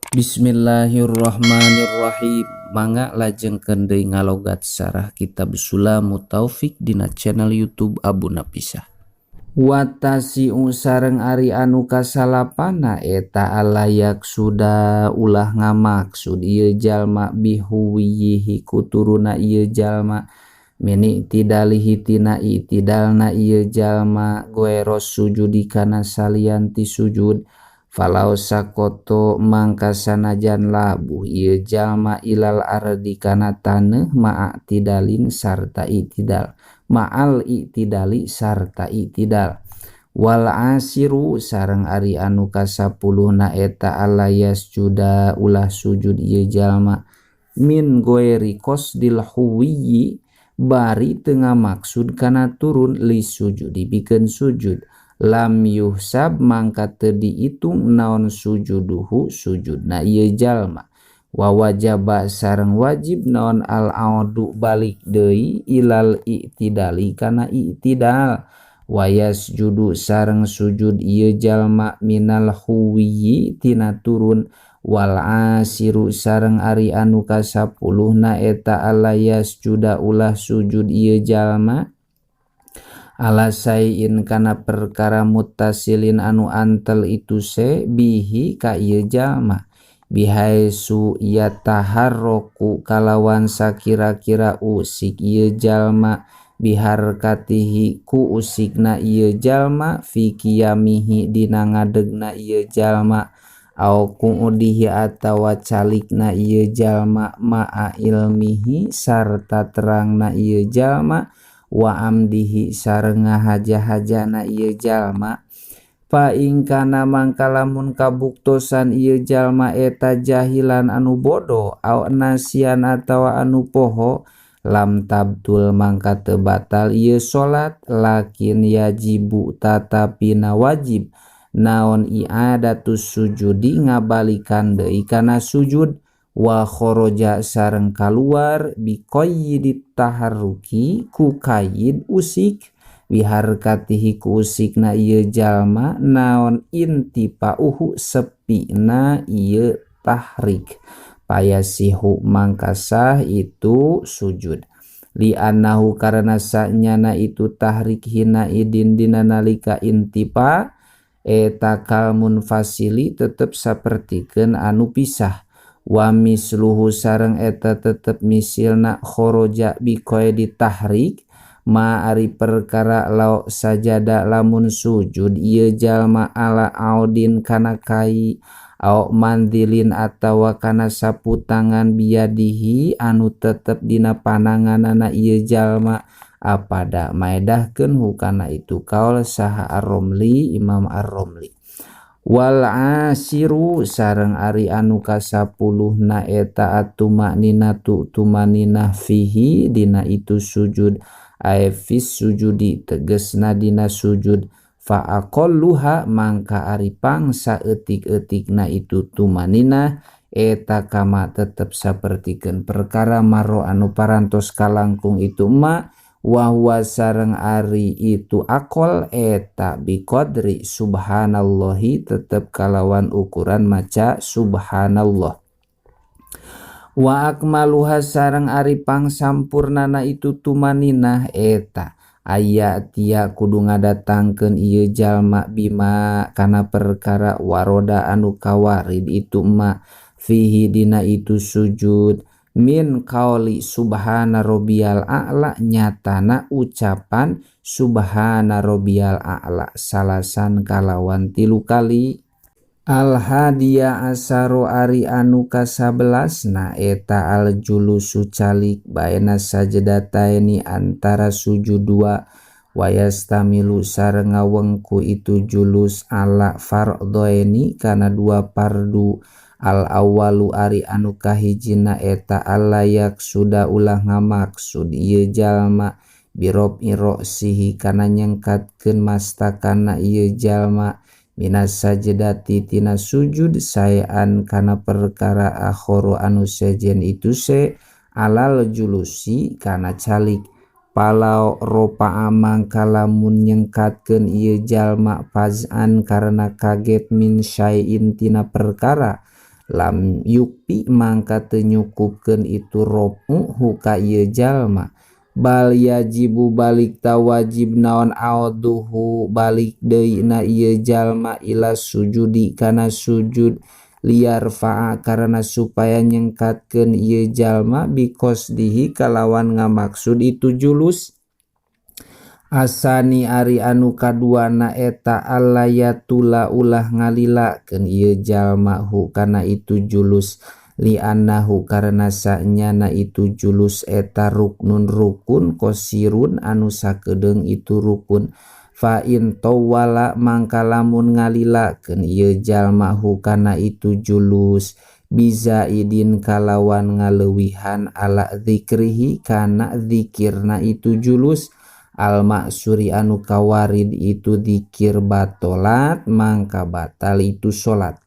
Bismillahirrahmanirrahim. Mangga lajengkeun deui ngalogat sarah kitab Sulamu Taufik dina channel YouTube Abu Napisah. Watasi'u sareng ari anu kasalapana eta alayak sudah ulah ngamaksud ieu jalma bihuwihi kuturuna ieu jalma meni tidalihi tina itidalna ieu jalma goeros sujudi kana salianti sujud. Falau sakoto mangka sanajan labuh ieu jalma ilal ardi kana taneuh ma'a tidalin sarta itidal ma'al itidali sarta itidal. Wal asiru sareng ari anu kasapuluhna eta alayas juda ulah sujud ieu jalma min goeri qasdil huwiyyi bari teu ngamaksud kana turun li sujudi pikeun sujud. Lam yuhsab mangka teu diitung naon sujuduhu sujudna ieu jalma. Wa wajaba sareng wajib naon al audu balik deui ilal i'tidali kana i'tidal. Wa yasjudu sareng sujud ieu jalma minal huwiyyi tina turun. Wal asiru sareng ari anu kasapuluhna eta alayas juda ulah sujud ieu jalma ala sayin kana perkara muttasilin anu antel itu se bihi ka ieu jalma bihaisu yataharroku kalawan sakira-kira usik ieu jalma biharkatihi ku usikna ieu jalma fi qiyamihi dina ngadegna ieu jalma au qu'udihi atawa calikna ieu jalma ma'a ilmihi sarta terangna ieu jalma wa amdihi sareng ngahaja-hajana ieu jalma. Fa in kana mangka lamun kabuktosan ieu jalma eta jahilan anu bodoh au nasian atawa anu poho lam tabtul mangka teu batal ieu salat lakin yajibu tatapina wajib naon i'adatus sujudi ngabalikan deui kana sujud. Wa khoroja sareng kaluar biqayyidit taharruki ku qayyid usik biharkatihi ku usikna ieu jalma naon intipauhu sepina ieu tahrik payasihu mangkasah itu sujud li annahu karena sanyana itu tahrik hina idin dina nalika intipa eta kalmun fasili tetep sapertikeun anu pisah. Wa misluhu sareng eta tetep misilna khoroja biqaidi tahrik ma ari perkara law sajada lamun sujud ieu jalma ala audin kana kai au mandilin atawa kana sapu tangan biadihi anu tetep dina pananganana ieu jalma apada maedahkeun hukana itu kaul saha ar-Romli Imam ar-Romli. Wal asiru sareng ari anu kasapuluhna eta atumaninatu tumaninah fihi dina itu sujud aefis sujudi tegesna dina sujud fa aqalluha mangka ari pangsa eutik-eutikna itu tumaninah eta kama tetep sapertikeun perkara maro anu parantos kalangkung itu ma wa huwa sareng ari itu akol eta biqadri subhanallahi tetep kalawan ukuran maca subhanallah. Wa akmaluha sareng ari pangsampurnana itu tumaninah eta ayatia kudu ngadatangkeun ieu jalma bima kana perkara waroda anu kawarid itu ma fihi dina itu sujud min qauli subhana rabbiyal a'la nyatana ucapan subhana rabbiyal a'la salasan kalawan 3 kali. Al hadiya asaru ari anu ka-11 na eta al julusu calik baina sajdataini antara sujud 2 wayastamilu sareng ngawengku itu julus ala fardhaini kana 2 fardu. Al awalu ari anu kahijina eta alayak sudah ulah ngamaksud ieu jalma birob irosihi kana nyengkatkeun mastakana ieu jalma minas sajdati tina sujud sayan kana perkara akhoro anu sejen itu se alal julusi kana calik palau ropa amang kalamun nyengkatkeun ieu jalma fazan karena kaget min syai'in tina perkara lam yukpi mangka teu nyukupkeun itu robu huka ieu jalma bal yajibu balik tawajib naon auduhu balik deui na ieu jalma ila sujudi kana sujud liar fa'a karena supaya nyengkatkeun ieu jalma bikosdihi kalawan ngamaksud itu julus. Asani ari anu kaduana eta allayatula ulah ngalilakeun ieu jalma hu kana itu julus li'annahu karena sanyana itu julus eta ruknun rukun kosirun anu sakedeung itu rukun fa in tawala mangka lamun ngalilakeun ieu jalma hu kana itu julus bizaidin kalawan ngaleuwihan ala dzikrihi kana dzikirna itu julus al maksuri anu kawarid itu dzikir batolat mangka batal itu salat.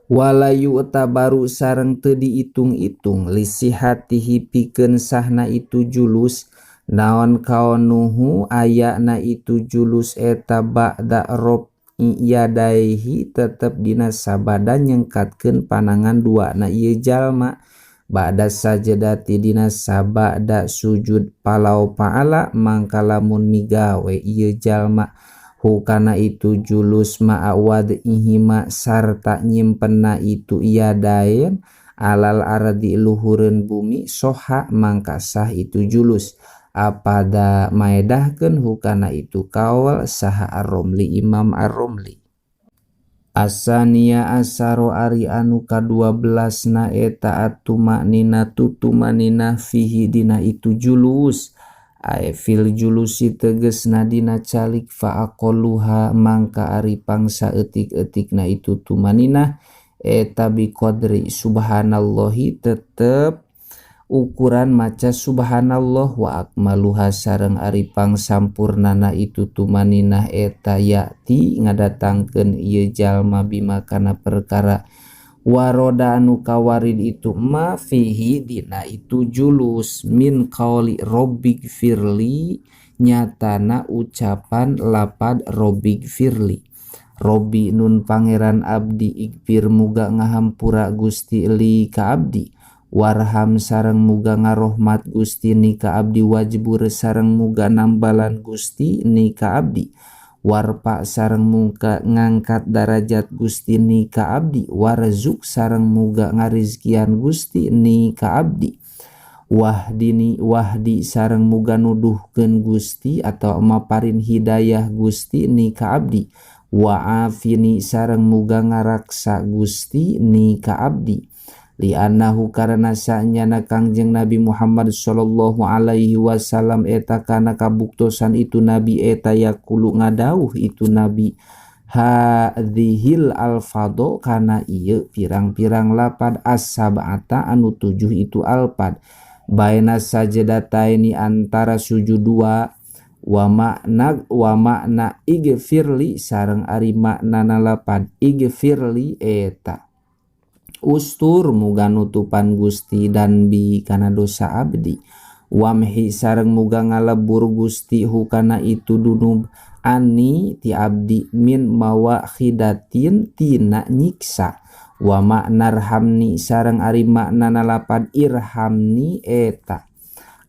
Walayu tabaru sareng teu diitung-itung lisihatihi pikeun sahna itu julus naon kaunuhu ayana itu julus eta ba'da rob yadaihi tetep dina sabada nyengkatkeun panangan duana ieu jalma ba'da sajadati dina sabada sujud palau paala mangka lamun migawe ieu jalma hukana itu julus ma'awad ihima sarta nyimpenna itu yadain alal ardi luhureun bumi soha mangka sah itu julus apada maedahkeun hukana itu kaul saha ar-Romli Imam ar-Romli. Asania asaro ari anu ka-12 na eta atumanina tutumanina fihi dina itu julus ae fil julusi tegesna dina calik fa aqalluha mangka ari pangsa eutik-eutikna itu tumanina eta biqadri subhanallahi tetep ukuran maca subhanallah wa akmaluha sareng ari pangsampurnana itu tumaninah eta yati ngadatangkeun ieu jalma bima kana perkara waroda anu kawarid itu ma fihi dina itu julus min qauli rabbig firli nyatana ucapan lapad rabbig firli Robbi nun pangeran abdi igfir muga ngahampura Gusti li ka abdi warham sareng muga ngarohmat Gusti ni ka abdi wajbur sareng muga nambalan Gusti ni ka abdi warpa sareng muga ngangkat darajat Gusti ni ka abdi warzuk sareng muga ngarizkian Gusti ni ka abdi wahdi sareng muga nuduhkeun Gusti atau maparin hidayah Gusti ni ka abdi wa'afini sareng muga ngaraksa Gusti ni ka abdi li'annahu karena sa'nyana Kangjeng Nabi Muhammad sallallahu alaihi wasallam eta kana kabuktosan itu Nabi eta yaqulu ngadauh itu Nabi hadhil alfado kana ieu pirang-pirang lapad as-sab'ata anu 7 itu alpad baina sajadataini antara sujud dua wa makna igfirli sareng ari maknana lapad igfirli eta ustur muga nutupan Gusti dan bi kana dosa abdi wamhi sareng muga ngalebur Gusti hukana itu dunub ani ti abdi min mawakhidatin tina nyiksa wa maknarhamni sareng ari maknana lapad irhamni eta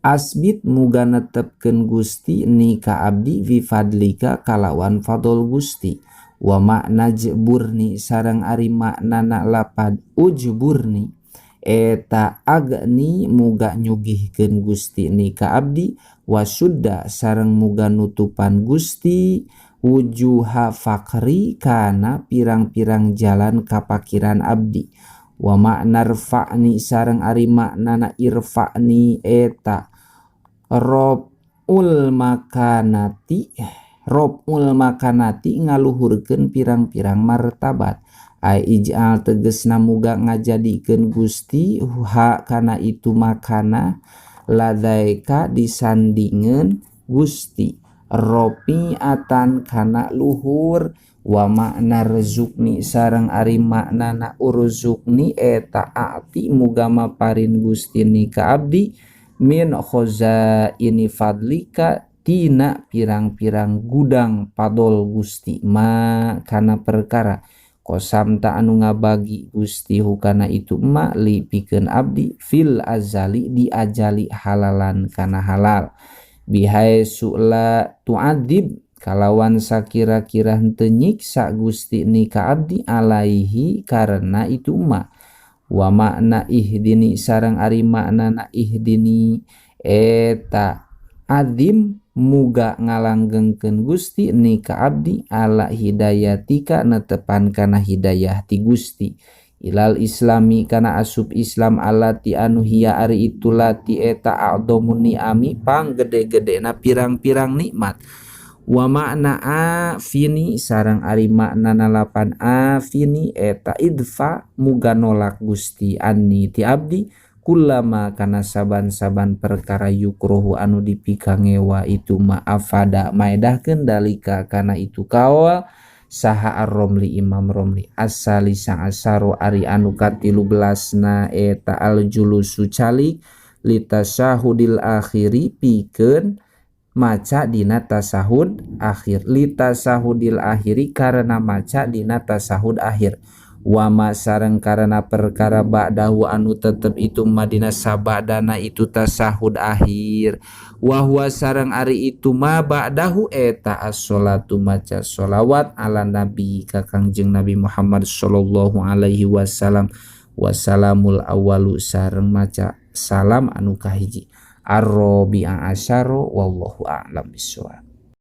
asbit muga netepkeun Gusti ni ka abdi fi fadlika kalawan fadol Gusti wa makna jburni sareng ari maknana lapad ujburni eta agni muga nyugihkeun Gusti ni ka abdi wasudda sareng muga nutupan Gusti wujuha fakri kana pirang-pirang jalan kapakiran abdi wa makna rfa'ni sareng ari maknana irfa'ni eta robul makanati ngaluhurkeun pirang-pirang martabat ai ij'al tegesna muga ngajadikeun Gusti ha kana itu makana ladaika disandingeun Gusti ropiatan kana luhur wa makna rezukni sareng ari maknana urzukni eta ati muga maparin Gusti ni ka abdi min khazaini fadlika tina pirang-pirang gudang padol Gusti ma kana perkara Qosam ta anu ngabagi Gusti hukana itu ma li pikeun abdi fil azali diajali halalan kana halal bihai su'la tu'adib kalawan sakira-kira henteu nyiksa Gusti ni ka abdi alaihi karena itu ma wa makna ihdini sareng ari maknana ihdini eta adim muga ngalanggengkeun Gusti ni ka abdi ala hidayatika netepan kana hidayah ti Gusti ilal islami kana asup Islam alati anu hiya ari itulah ti eta a'dhamun ni'ami panggede-gedena pirang-pirang nikmat wa makna afini sareng ari makna nalapan afini eta idfa muga nolak Gusti anni ti abdi kullama kana saban-saban perkara yukrohu anu dipikangewa itu ma'afada maedahkeun dalika kana itu kawa saha ar-Romli Imam Romli asali sang asaro ari anu katilu belasna eta al-julusu calik litasahudil akhiri pikeun maca dina tasahud akhir litasahudil akhiri karena maca dina tasahud akhir wama sareng karena perkara ba'dahu anu tetep itu madina sabadana itu tasahud akhir wa huwa sareng ari itu ma ba'dahu eta as-sholatu maca sholawat ala nabi ka Kangjeng Nabi Muhammad sallallahu alaihi wasallam wasalamul awalu sareng maca salam anu kahiji ar-rabi'a asyara wallahu a'lam bishawab.